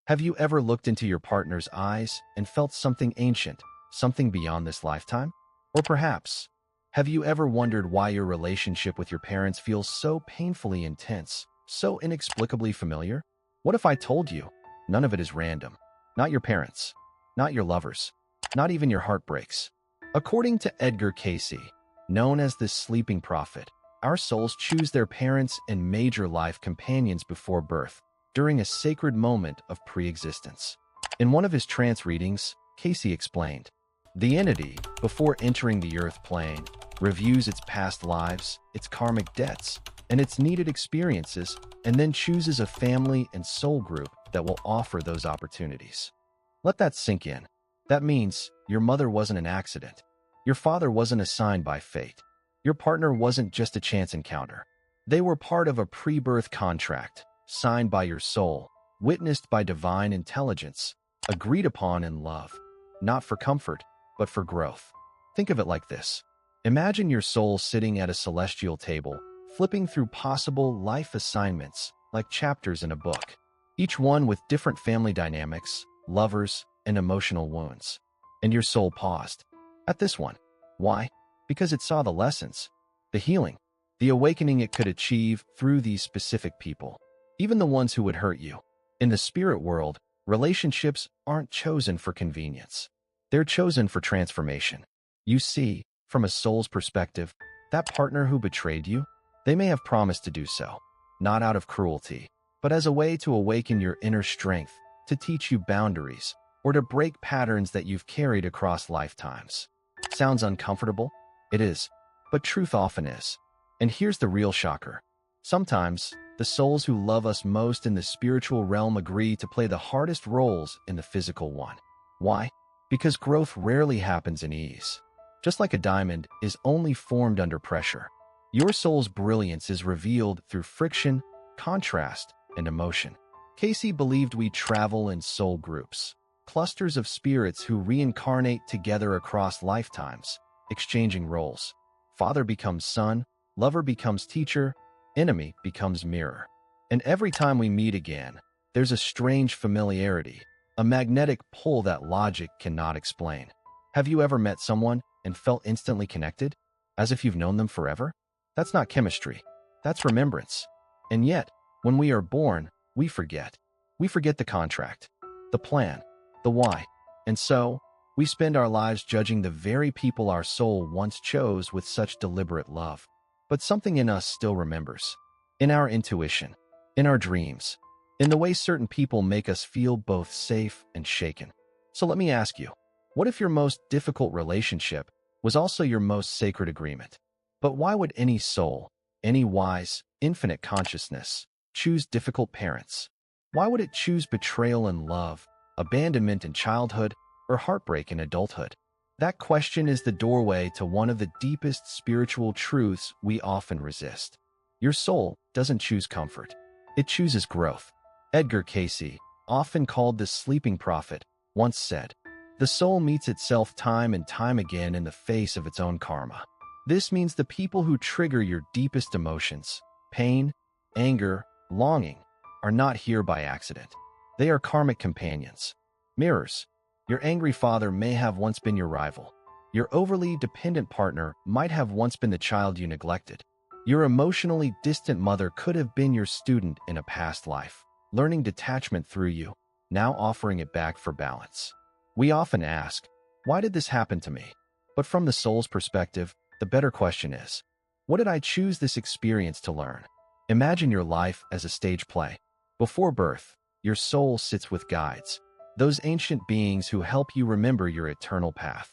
Have you ever looked into your partner's eyes and felt something ancient, something beyond this lifetime? Or perhaps, have you ever wondered why your relationship with your parents feels so painfully intense, so inexplicably familiar? What if I told you none of it is random? Not your parents, not your lovers, not even your heartbreaks. According to Edgar Cayce, known as the sleeping prophet, our souls choose their parents and major life companions before birth, during a sacred moment of pre-existence. In one of his trance readings, Cayce explained, the entity, before entering the earth plane, reviews its past lives, its karmic debts, and its needed experiences, and then chooses a family and soul group that will offer those opportunities. Let that sink in. That means your mother wasn't an accident. Your father wasn't assigned by fate. Your partner wasn't just a chance encounter. They were part of a pre-birth contract, signed by your soul, witnessed by divine intelligence, agreed upon in love, not for comfort, but for growth. Think of it like this. Imagine your soul sitting at a celestial table, flipping through possible life assignments, like chapters in a book, each one with different family dynamics, lovers, and emotional wounds. And your soul paused at this one. Why? Because it saw the lessons, the healing, the awakening it could achieve through these specific people, even the ones who would hurt you. In the spirit world, relationships aren't chosen for convenience. They're chosen for transformation. You see, from a soul's perspective, that partner who betrayed you, they may have promised to do so, not out of cruelty, but as a way to awaken your inner strength, to teach you boundaries, or to break patterns that you've carried across lifetimes. Sounds uncomfortable? It is, but truth often is. And here's the real shocker. Sometimes, the souls who love us most in the spiritual realm agree to play the hardest roles in the physical one. Why? Because growth rarely happens in ease. Just like a diamond is only formed under pressure, your soul's brilliance is revealed through friction, contrast, and emotion. Cayce believed we travel in soul groups, clusters of spirits who reincarnate together across lifetimes, exchanging roles. Father becomes son, lover becomes teacher, enemy becomes mirror. And every time we meet again, there's a strange familiarity, a magnetic pull that logic cannot explain. Have you ever met someone and felt instantly connected, as if you've known them forever? That's not chemistry. That's remembrance. And yet, when we are born, we forget. We forget the contract, the plan, the why. And so, we spend our lives judging the very people our soul once chose with such deliberate love. But something in us still remembers. In our intuition, in our dreams, in the way certain people make us feel both safe and shaken. So let me ask you, what if your most difficult relationship was also your most sacred agreement? But why would any soul, any wise, infinite consciousness, choose difficult parents? Why would it choose betrayal in love, abandonment in childhood, or heartbreak in adulthood? That question is the doorway to one of the deepest spiritual truths we often resist. Your soul doesn't choose comfort. It chooses growth. Edgar Cayce, often called the sleeping prophet, once said, "The soul meets itself time and time again in the face of its own karma." This means the people who trigger your deepest emotions, pain, anger, longing, are not here by accident. They are karmic companions. Mirrors. Your angry father may have once been your rival. Your overly dependent partner might have once been the child you neglected. Your emotionally distant mother could have been your student in a past life, learning detachment through you, now offering it back for balance. We often ask, why did this happen to me? But from the soul's perspective, the better question is, what did I choose this experience to learn? Imagine your life as a stage play. Before birth, your soul sits with guides, those ancient beings who help you remember your eternal path.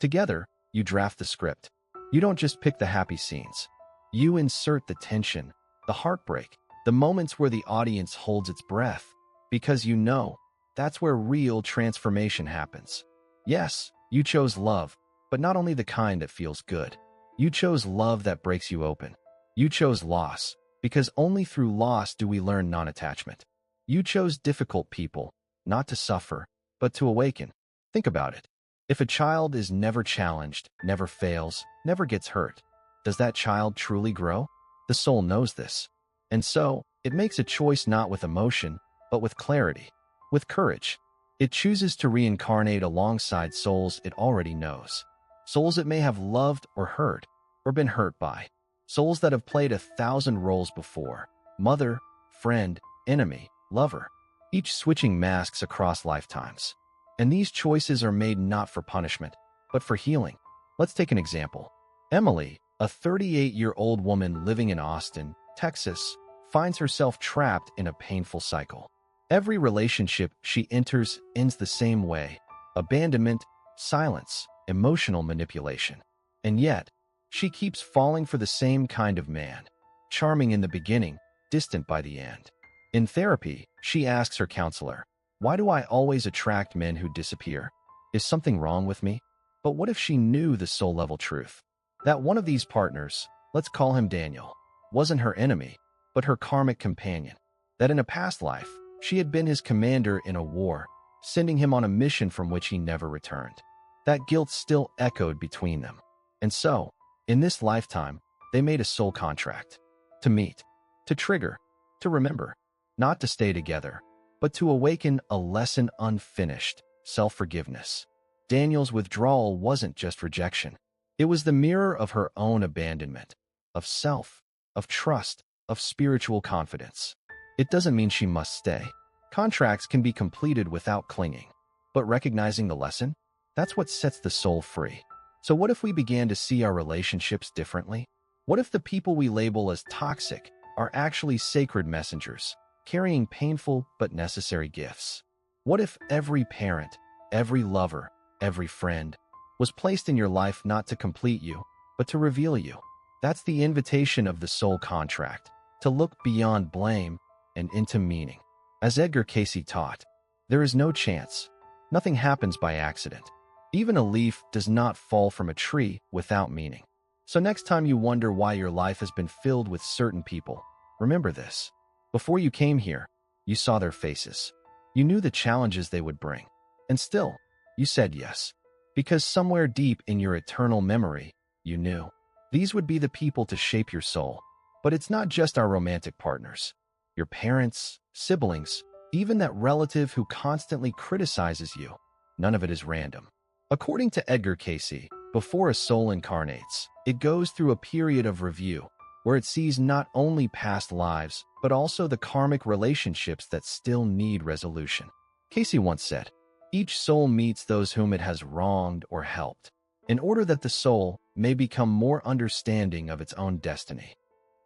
Together, you draft the script. You don't just pick the happy scenes. You insert the tension, the heartbreak, the moments where the audience holds its breath, because you know that's where real transformation happens. Yes, you chose love, but not only the kind that feels good. You chose love that breaks you open. You chose loss, because only through loss do we learn non-attachment. You chose difficult people, not to suffer, but to awaken. Think about it. If a child is never challenged, never fails, never gets hurt, does that child truly grow? The soul knows this. And so, it makes a choice not with emotion, but with clarity. With courage, it chooses to reincarnate alongside souls it already knows. Souls it may have loved or hurt, or been hurt by. Souls that have played 1,000 roles before: mother, friend, enemy, lover, each switching masks across lifetimes. And these choices are made not for punishment, but for healing. Let's take an example. Emily, a 38-year-old woman living in Austin, Texas, finds herself trapped in a painful cycle. Every relationship she enters ends the same way: abandonment, silence, emotional manipulation. And yet, she keeps falling for the same kind of man: charming in the beginning, distant by the end. In therapy, she asks her counselor, "Why do I always attract men who disappear? Is something wrong with me?" But what if she knew the soul-level truth? That one of these partners, let's call him Daniel, wasn't her enemy, but her karmic companion. That in a past life, she had been his commander in a war, sending him on a mission from which he never returned. That guilt still echoed between them. And so, in this lifetime, they made a soul contract. To meet, to trigger, to remember, not to stay together, but to awaken a lesson unfinished: self-forgiveness. Daniel's withdrawal wasn't just rejection. It was the mirror of her own abandonment, of self, of trust, of spiritual confidence. It doesn't mean she must stay. Contracts can be completed without clinging. But recognizing the lesson, that's what sets the soul free. So what if we began to see our relationships differently? What if the people we label as toxic are actually sacred messengers, carrying painful but necessary gifts? What if every parent, every lover, every friend was placed in your life not to complete you, but to reveal you? That's the invitation of the soul contract, to look beyond blame and into meaning. As Edgar Cayce taught, there is no chance. Nothing happens by accident. Even a leaf does not fall from a tree without meaning. So next time you wonder why your life has been filled with certain people, remember this: before you came here, you saw their faces. You knew the challenges they would bring. And still, you said yes. Because somewhere deep in your eternal memory, you knew these would be the people to shape your soul. But it's not just our romantic partners. Your parents, siblings, even that relative who constantly criticizes you. None of it is random. According to Edgar Cayce, before a soul incarnates, it goes through a period of review, where it sees not only past lives, but also the karmic relationships that still need resolution. Cayce once said, "Each soul meets those whom it has wronged or helped, in order that the soul may become more understanding of its own destiny."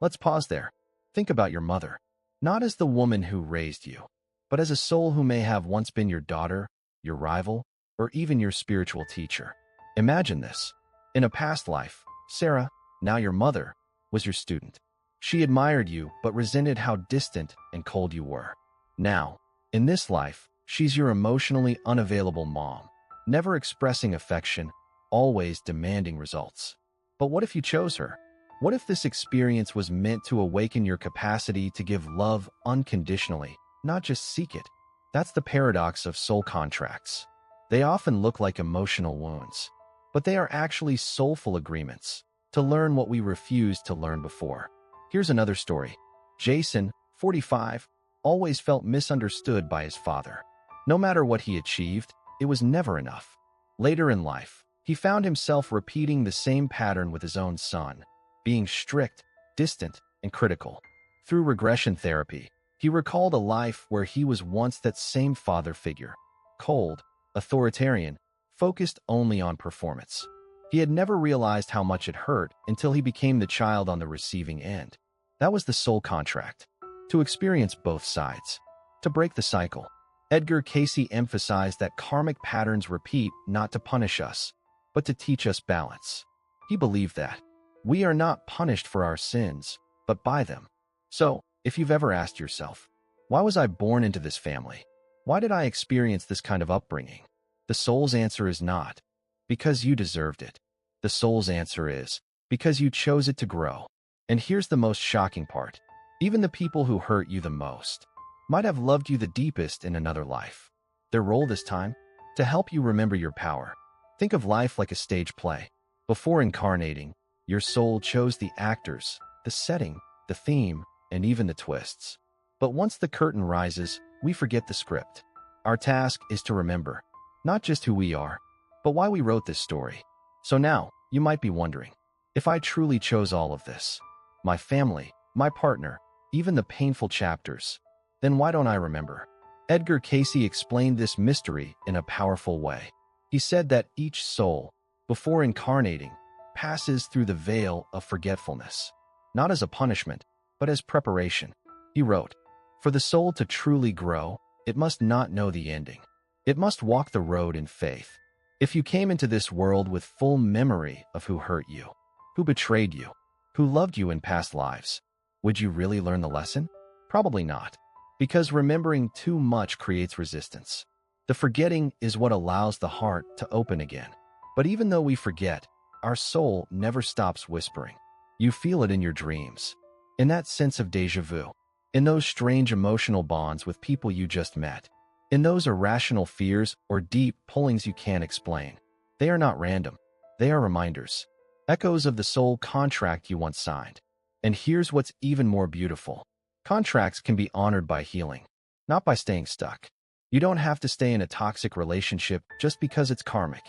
Let's pause there. Think about your mother, not as the woman who raised you, but as a soul who may have once been your daughter, your rival, or even your spiritual teacher. Imagine this. In a past life, Sarah, now your mother, was your student. She admired you but resented how distant and cold you were. Now, in this life, she's your emotionally unavailable mom, never expressing affection, always demanding results. But what if you chose her? What if this experience was meant to awaken your capacity to give love unconditionally, not just seek it? That's the paradox of soul contracts. They often look like emotional wounds, but they are actually soulful agreements to learn what we refused to learn before. Here's another story. Jason, 45, always felt misunderstood by his father. No matter what he achieved, it was never enough. Later in life, he found himself repeating the same pattern with his own son, being strict, distant, and critical. Through regression therapy, he recalled a life where he was once that same father figure: cold, authoritarian, focused only on performance. He had never realized how much it hurt until he became the child on the receiving end. That was the soul contract: to experience both sides, to break the cycle. Edgar Cayce emphasized that karmic patterns repeat not to punish us, but to teach us balance. He believed that we are not punished for our sins, but by them. So, if you've ever asked yourself, why was I born into this family? Why did I experience this kind of upbringing? The soul's answer is not, because you deserved it. The soul's answer is, because you chose it to grow. And here's the most shocking part. Even the people who hurt you the most might have loved you the deepest in another life. Their role this time? To help you remember your power. Think of life like a stage play. Before incarnating, your soul chose the actors, the setting, the theme, and even the twists. But once the curtain rises, we forget the script. Our task is to remember, not just who we are, but why we wrote this story. So now, you might be wondering, if I truly chose all of this, my family, my partner, even the painful chapters, then why don't I remember? Edgar Cayce explained this mystery in a powerful way. He said that each soul, before incarnating, passes through the veil of forgetfulness, not as a punishment, but as preparation. He wrote, "For the soul to truly grow, it must not know the ending. It must walk the road in faith." If you came into this world with full memory of who hurt you, who betrayed you, who loved you in past lives, would you really learn the lesson? Probably not, because remembering too much creates resistance. The forgetting is what allows the heart to open again. But even though we forget, our soul never stops whispering. You feel it in your dreams, in that sense of déjà vu, in those strange emotional bonds with people you just met, in those irrational fears or deep pullings you can't explain. They are not random. They are reminders, echoes of the soul contract you once signed. And here's what's even more beautiful. Contracts can be honored by healing, not by staying stuck. You don't have to stay in a toxic relationship just because it's karmic.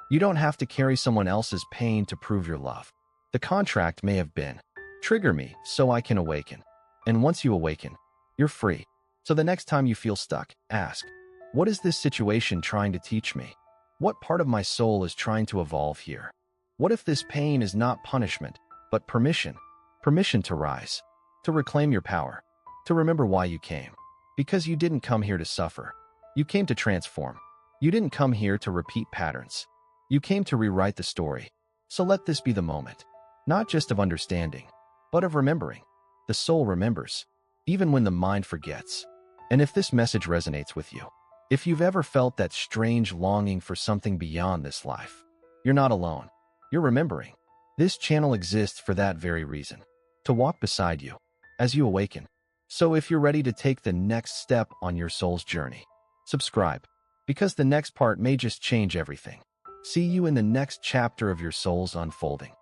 You don't have to carry someone else's pain to prove your love. The contract may have been, trigger me so I can awaken. And once you awaken, you're free. So the next time you feel stuck, ask, what is this situation trying to teach me? What part of my soul is trying to evolve here? What if this pain is not punishment, but permission? Permission to rise, to reclaim your power, to remember why you came. Because you didn't come here to suffer. You came to transform. You didn't come here to repeat patterns. You came to rewrite the story. So let this be the moment, not just of understanding, but of remembering. The soul remembers, even when the mind forgets. And if this message resonates with you, if you've ever felt that strange longing for something beyond this life, you're not alone. You're remembering. This channel exists for that very reason, to walk beside you as you awaken. So if you're ready to take the next step on your soul's journey, subscribe, because the next part may just change everything. See you in the next chapter of your soul's unfolding.